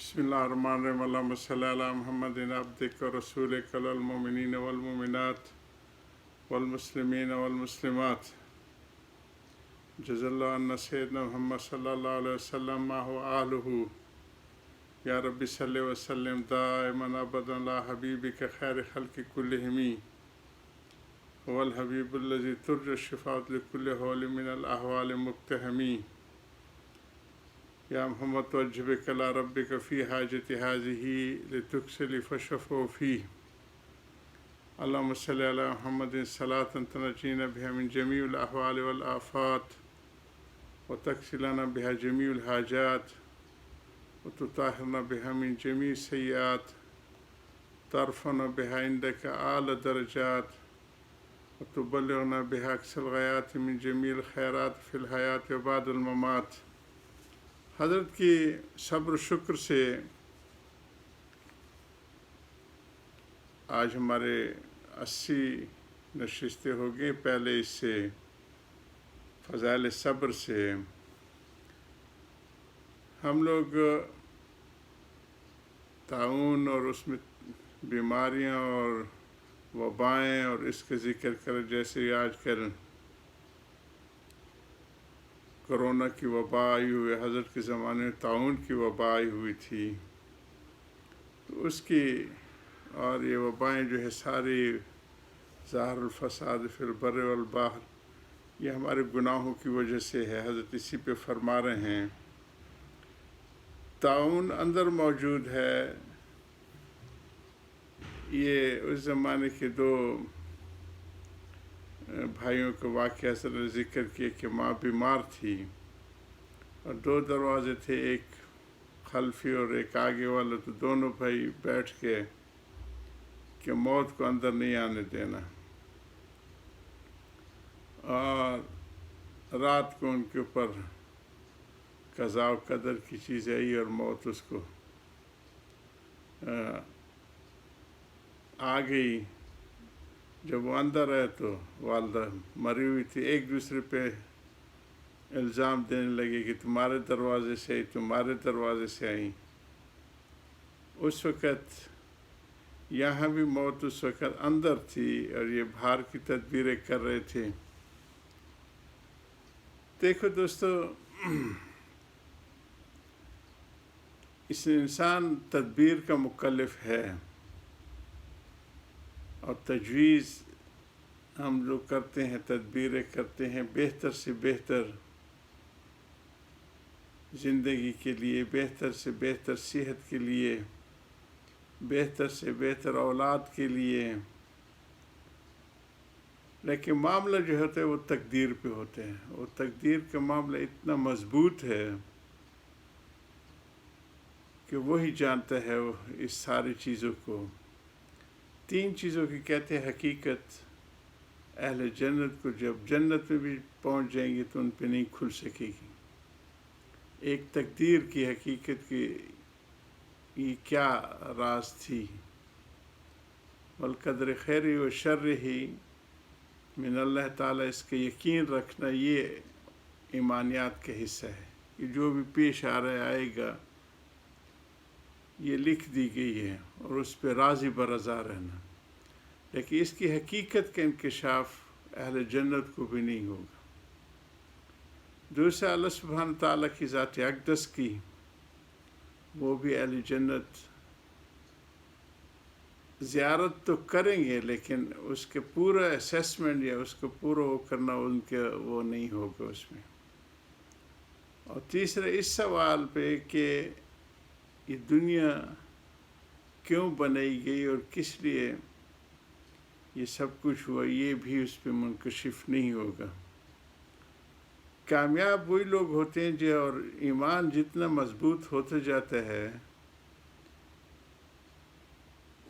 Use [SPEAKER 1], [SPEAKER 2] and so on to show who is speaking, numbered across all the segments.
[SPEAKER 1] बिस्मिल्लाहिर्रहमानिर्रहीम अल्लाहुम्मा सल्लि अला मुहम्मदिन अब्दिका व रसूलिका वल मुमिनीन वल मुमिनात वल मुस्लिमीन वल मुस्लिमात जज़ल्लाहु अन्ना सय्यदना मुहम्मद सल्लल्लाहु अलैहि वसल्लम मा हुवा आलुहु या रब्बी सल्लि व सल्लिम दाइमन अबदन ला हबीबिका खैर खल्क़ि कुल्लिहिम वल हबीबुल्लज़ी तुरजा शिफ़ाअत लिकुल्लि हौलिन मिनल अहवालि मुक्तहमी या मोहम्मद तवज्जह कला रब्बिका फ़ी हाजति हाज़िही लितुक्सिली फ़शफ़ो फ़ीह अल्लाहुम्मा सल्लि अला मुहम्मदिन सलातन तनजीना बिहा मिन जमीइल अहवाल वल आफ़ात व तक्सिलना बिहा जमीइल हाजात व तुताहिरना बिहा मिन जमीइ सय्यात तरफ़ना बिहा इंदका आला दरजात व तुबल्लिगना बिहा अक़सल ग़ायात मिन जमीइल खैरात फ़िल हयात व बादल ममात। हज़रत की सब्र शुक्र से आज हमारे 80 नशिस्तें हो गई। पहले इससे फ़ज़ाइल सब्र से हम लोग ताउन और उसमें बीमारियां और वबाएँ और इसका ज़िक्र कर, जैसे आजकल कोरोना की वबा आई हुई, हज़रत के ज़माने में ताउन की वबा आई हुई थी, तो उसकी और ये वबाएँ जो है सारी ज़ाहरुल फ़साद फिल बर्र वल बहर, ये हमारे गुनाहों की वजह से है। हज़रत इसी पे फरमा रहे हैं ताउन अंदर मौजूद है। ये उस ज़माने के दो भाइयों का वाक़या सर ने ज़िक्र किया कि माँ बीमार थी और दो दरवाज़े थे, एक खल्फ़ी और एक आगे वाला, तो दोनों भाई बैठ के कि मौत को अंदर नहीं आने देना। और रात को उनके ऊपर क़ज़ा व क़दर की चीज़ आई और मौत उसको आ गई। जब वो अंदर आए तो वालदा मरी हुई थी। एक दूसरे पे इल्ज़ाम देने लगे कि तुम्हारे दरवाज़े से आई, तुम्हारे दरवाज़े से आई। उस वक़्त यहाँ भी मौत उस वक़्त अंदर थी और ये बाहर की तदबीरें कर रहे थे। देखो दोस्तों, इस इंसान तदबीर का मुकल्लिफ़ है और तजवीज़ हम लोग करते हैं, तदबीरें करते हैं बेहतर से बेहतर ज़िंदगी के लिए, बेहतर से बेहतर सेहत के लिए, बेहतर से बेहतर औलाद के लिए। लेकिन मामला जो होता है वो तकदीर पे होते हैं। वो तकदीर का मामला इतना मज़बूत है कि वही जानता है वो इस सारी चीज़ों को। 3 चीज़ों की कहते हैं हकीकत। अहले जन्नत को जब जन्नत में भी पहुंच जाएंगे तो उन पे नहीं खुल सकेगी। एक तकदीर की हकीकत की ये क्या राज थी, वल क़द्र खैरि व शर्रिही मिन अल्लाह ताला, इसका यकीन रखना ये ईमानियात का हिस्सा है कि जो भी पेश आ रहा है आएगा, ये लिख दी गई है और उस पर राज़ी बरज़ा रहना। लेकिन इसकी हकीकत का इंकिशाफ अहले जन्नत को भी नहीं होगा। दूसरा अल्लाह सुब्हान ताला की ज़ात अक़दस की, वो भी अहले जन्नत ज़ियारत तो करेंगे लेकिन उसके पूरा असेसमेंट या उसको पूरा वो करना उनके वो नहीं होगा उसमें। और तीसरा इस सवाल पे कि ये दुनिया क्यों बनाई गई और किस लिए ये सब कुछ हुआ, ये भी उस पर मुनकशिफ नहीं होगा। कामयाब वही लोग होते हैं जो, और ईमान जितना मजबूत होता जाता है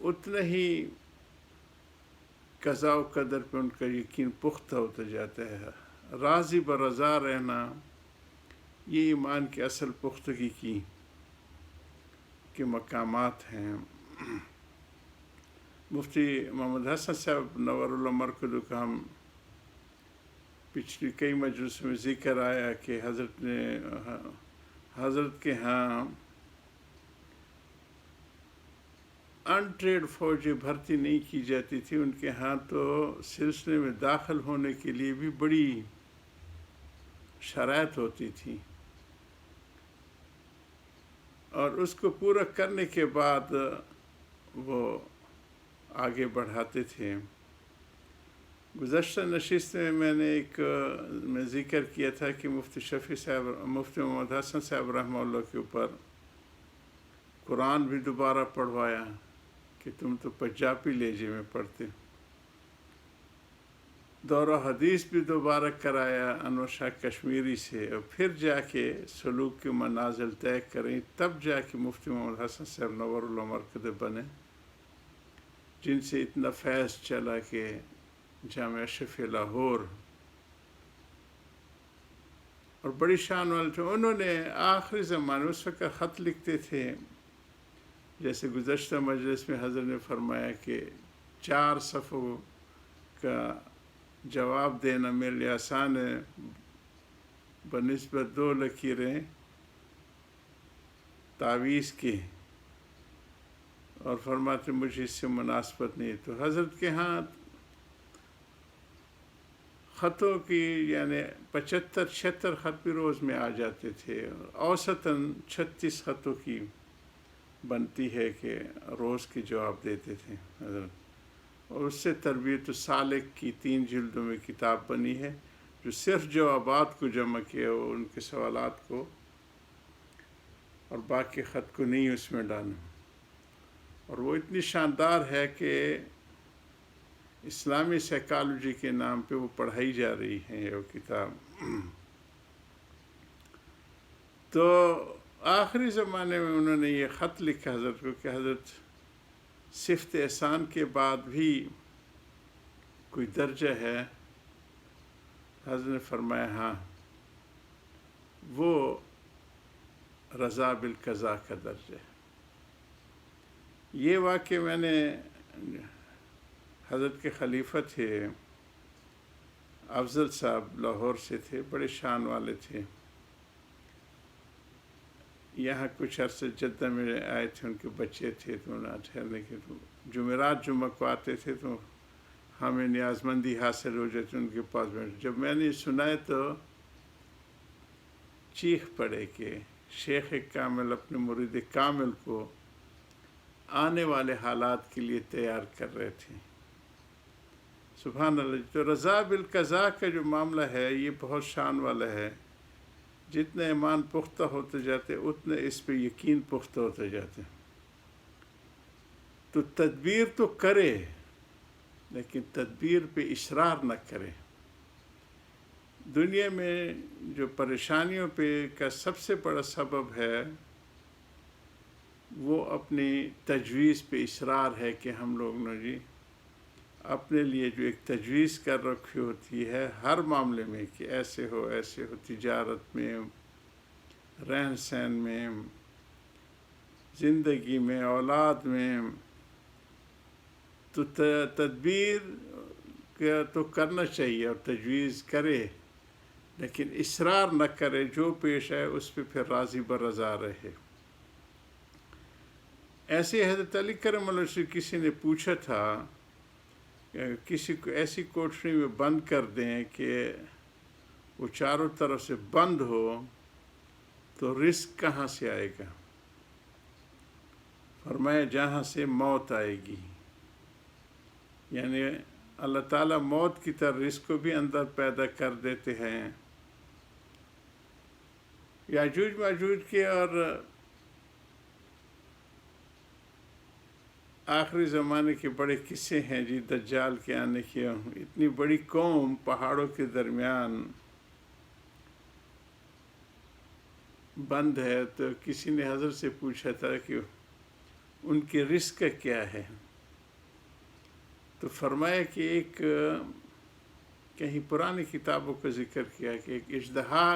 [SPEAKER 1] उतना ही क़ज़ा व क़दर पे उनका यकीन पुख्ता होता जाता है। राज़ी बरज़ा रहना ये ईमान की असल पुख्तगी के मकामात हैं। मुफ्ती मोहम्मद हसन साहब नवरुल्लाह मरकज़ का हम पिछली कई मजलिस में ज़िक्र आया कि हज़रत के यहाँ ان ٹریڈ فوجیں بھرتی نہیں کی جاتی تھی، ان کے ہاں تو سلسلے میں داخل ہونے کے لیے بھی بڑی شرائط ہوتی تھی، اور اس کو پورا کرنے کے بعد وہ آگے بڑھاتے تھے۔ گزشتہ نشست میں نے میں ذکر کیا تھا کہ مفتی شفیع صاحب، مفتی محمد حسن صاحب رحمہ اللہ کے اوپر قرآن بھی دوبارہ پڑھوایا کہ تم تو پنجابی لہجے میں پڑھتے، دورہ حدیث بھی دوبارہ کرایا انور شاہ کشمیری سے، اور پھر جا کے سلوک کے منازل طے کریں، تب جا کے مفتی محمد حسن صاحب نور اللہ مرکز بنے، جن سے اتنا فیض چلا کہ جامعہ اشرف لاہور اور بڑی شان والے تھے۔ انہوں نے آخری زمانے اس وقت خط لکھتے تھے، جیسے گزشتہ مجلس میں حضرت نے فرمایا کہ 4 صفحوں کا جواب دینا میرے لیے آسان ہے بنسبت 2 لکیریں تعویذ کی، اور فرماتے مجھے اس سے مناسبت نہیں۔ تو حضرت کے ہاں خطوں کی یعنی 75-76 خط بھی روز میں آ جاتے تھے، اوسطاً 36 خطوں کی بنتی ہے کہ روز کے جواب دیتے تھے حضرت، اور اس سے تربیت السالک کی 3 جلدوں میں کتاب بنی ہے، جو صرف جوابات کو جمع کیا اور ان کے سوالات کو، اور باقی خط کو نہیں اس میں ڈالا، اور وہ اتنی شاندار ہے کہ اسلامی سائیکالوجی کے نام پہ وہ پڑھائی جا رہی ہے وہ کتاب۔ تو آخری زمانے میں انہوں نے یہ خط لکھا حضرت کو کہ حضرت صفت احسان کے بعد بھی کوئی درجہ ہے؟ حضرت نے فرمایا ہاں، وہ رضا بالقضاء کا درجہ ہے۔ یہ واقعہ میں نے حضرت کے خلیفہ تھے افضل صاحب، لاہور سے تھے، بڑے شان والے تھے، یہاں کچھ عرصے جدہ میں آئے تھے، ان کے بچے تھے تو انہیں ٹھہرنے کے، تو جمعرات جمعہ کو آتے تھے تو ہمیں نیاز مندی حاصل ہو جاتی ان کے پاس بیٹھ۔ جب میں نے سنائے تو چیخ پڑے کہ شیخ کامل اپنے مرید کامل کو آنے والے حالات کے لیے تیار کر رہے تھے۔ سبحان اللہ۔ تو رضا بالقضاء کا جو معاملہ ہے یہ بہت شان والا ہے، جتنے ایمان پختہ ہوتے جاتے اتنے اس پہ یقین پختہ ہوتے جاتے۔ تو تدبیر تو کرے لیکن تدبیر پہ اصرار نہ کرے۔ دنیا میں جو پریشانیوں پہ کا سب سے بڑا سبب ہے وہ اپنی تجویز پہ اصرار ہے کہ ہم لوگ نے جی اپنے لیے جو ایک تجویز کر رکھی ہوتی ہے ہر معاملے میں کہ ایسے ہو ایسے ہو، تجارت میں، رہن سہن میں، زندگی میں، اولاد میں، تو تدبیر کا تو کرنا چاہیے اور تجویز کرے، لیکن اصرار نہ کرے، جو پیش آئے اس پہ پھر راضی برضا رہے۔ ایسے حضرت علی کرم اللہ سے کسی نے پوچھا تھا کہ کسی کو ایسی کوٹھری میں بند کر دیں کہ وہ چاروں طرف سے بند ہو تو رزق کہاں سے آئے گا؟ فرمایا جہاں سے موت آئے گی، یعنی اللہ تعالیٰ موت کی طرح رزق کو بھی اندر پیدا کر دیتے ہیں۔ یاجوج ماجوج کے اور آخری زمانے کے بڑے قصے ہیں جی، دجال کے آنے کے۔ اتنی بڑی قوم پہاڑوں کے درمیان بند ہے، تو کسی نے حضرت سے پوچھا تھا کہ ان کے رزق کا کیا ہے؟ تو فرمایا کہ ایک کہیں پرانی کتابوں کا ذکر کیا کہ ایک اژدہا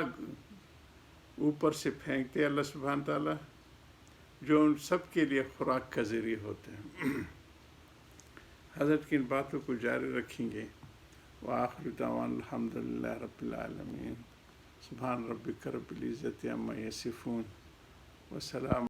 [SPEAKER 1] اوپر سے پھینکتے اللہ سبحانہ تعالیٰ، جو ان سب کے لیے خوراک کا ذریعہ ہوتے ہیں۔ حضرت کی ان باتوں کو جاری رکھیں گے۔ وآخر دعوانا الحمدللہ رب العالمین۔ سبحان ربک رب العزت عما یصفون وسلام